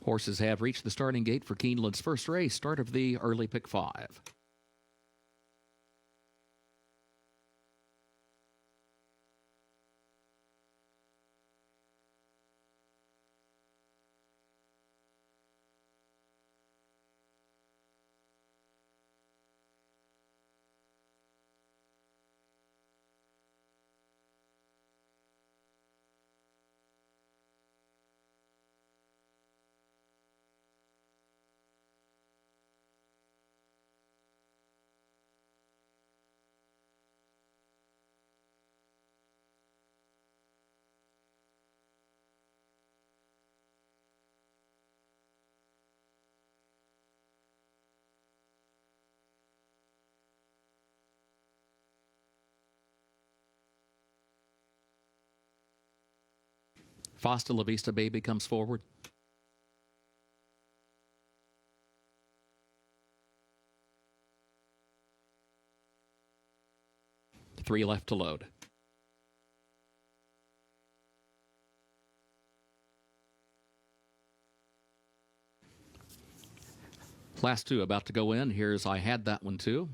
Horses have reached the starting gate for Keeneland's first race, start of the early pick 5. Fosta La Vista Baby comes forward. Three left to load. Last two about to go in. Here's I Had That One Too.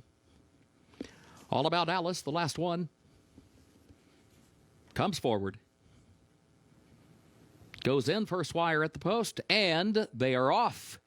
All About Alice, the last one. Comes forward. Goes in, first wire at the post, and they are off.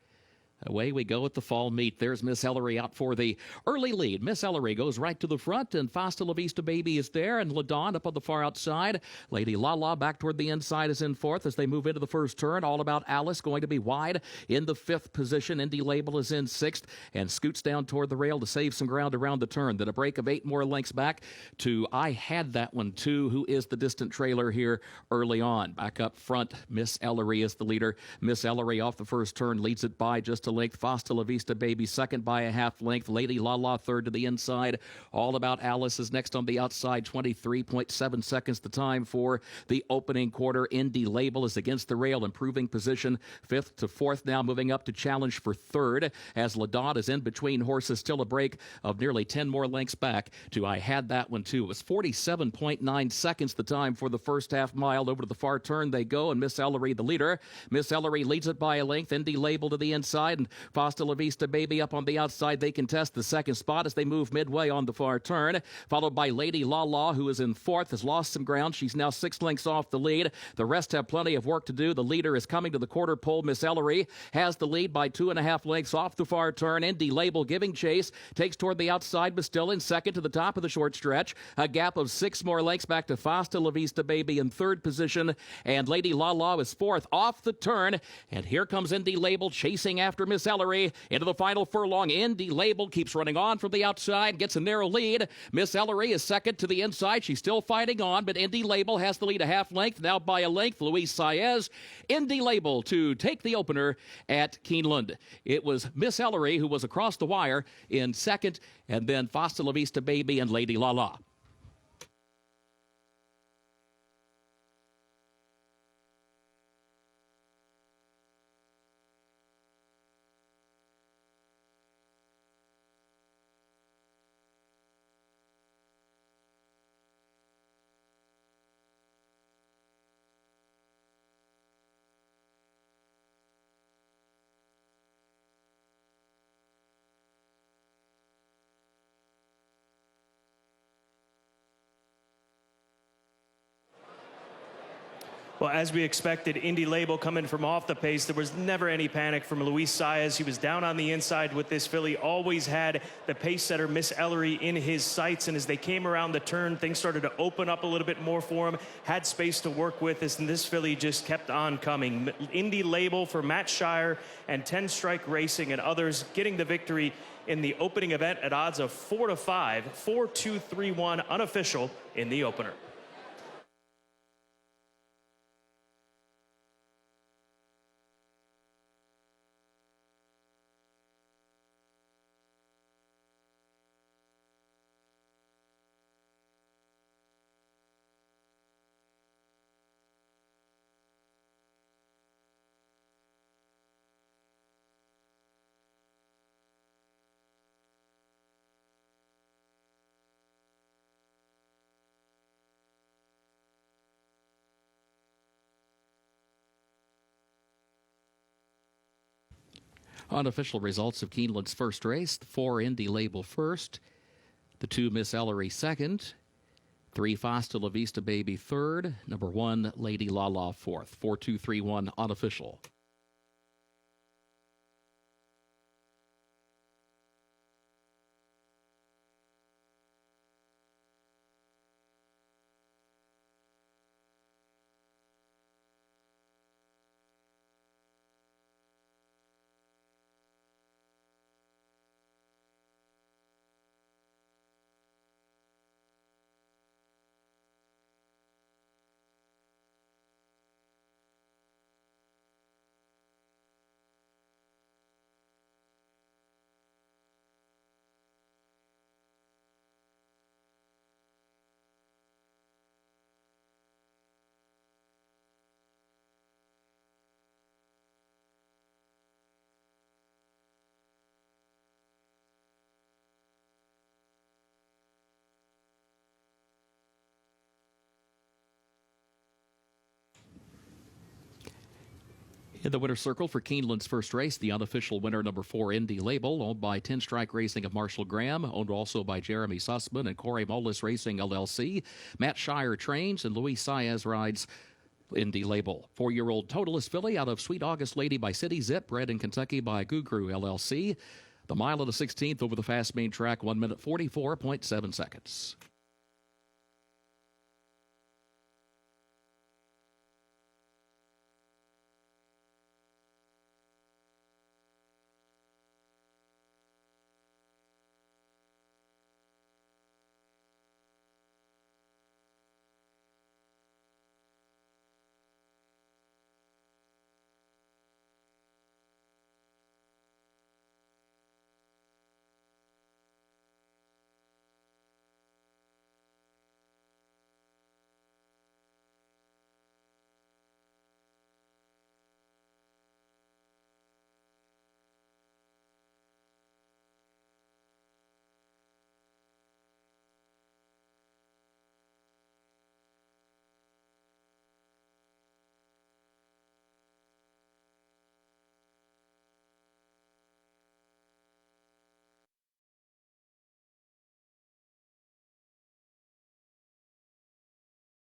Away we go at the fall meet. There's Miss Ellery out for the early lead. Miss Ellery goes right to the front, and Fosta La Vista Baby is there, and LaDawn up on the far outside. Lady Lala back toward the inside is in fourth as they move into the first turn. All About Alice going to be wide in the fifth position. Indy Label is in sixth and scoots down toward the rail to save some ground around the turn. Then a break of 8 more lengths back to I Had That One Too, who is the distant trailer here early on. Back up front, Miss Ellery is the leader. Miss Ellery off the first turn leads it by just a length. Fosta La Vista Baby second by a half length. Lady Lala third to the inside. All About Alice is next on the outside. 23.7 seconds the time for the opening quarter. Indy Label is against the rail, improving position. Fifth to fourth now, moving up to challenge for third as LaDawn is in between horses. Still a break of nearly 10 more lengths back to I Had That One Too. It was 47.9 seconds the time for the first half mile. Over to the far turn they go, and Miss Ellery the leader. Miss Ellery leads it by a length. Indy Label to the inside, and Fosta La Vista Baby up on the outside. They contest the second spot as they move midway on the far turn, followed by Lady Lala, who is in fourth, has lost some ground. She's now 6 lengths off the lead. The rest have plenty of work to do. The leader is coming to the quarter pole. Miss Ellery has the lead by 2.5 lengths off the far turn. Indy Label giving chase, takes toward the outside, but still in second to the top of the short stretch. A gap of 6 more lengths back to Fosta La Vista Baby in third position, and Lady Lala is fourth off the turn. And here comes Indy Label chasing after Miss Ellery into the final furlong. Indy Label keeps running on from the outside, gets a narrow lead. Miss Ellery is second to the inside. She's still fighting on, but Indy Label has the lead a half length, now by a length. Luis Saez, Indy Label to take the opener at Keeneland. It was Miss Ellery who was across the wire in second, and then Fosta La Vista Baby and Lady Lala. Well, as we expected, Indy Label coming from off the pace. There was never any panic from Luis Saez. He was down on the inside with this filly, always had the pace setter, Miss Ellery, in his sights. And as they came around the turn, things started to open up a little bit more for him, had space to work with, and this filly just kept on coming. Indy Label for Matt Shire and 10 Strike Racing and others getting the victory in the opening event at odds of 4-5, 4-2-3-1, unofficial in the opener. Unofficial results of Keeneland's first race: the 4 Indy Label first, the 2 Miss Ellery second, 3 Fosta La Vista Baby third, number 1 Lady La La fourth. 4-2-3-1 Unofficial. In the winner's circle for Keeneland's first race, the unofficial winner, number 4 Indy Label, owned by 10 Strike Racing of Marshall Graham, owned also by Jeremy Sussman and Corey Molis Racing LLC. Matt Shire trains and Luis Saez rides Indy Label. 4-year-old Totalist filly out of Sweet August Lady by City Zip, bred in Kentucky by Gugru LLC. The mile of the 16th over the fast main track, 1 minute 44.7 seconds.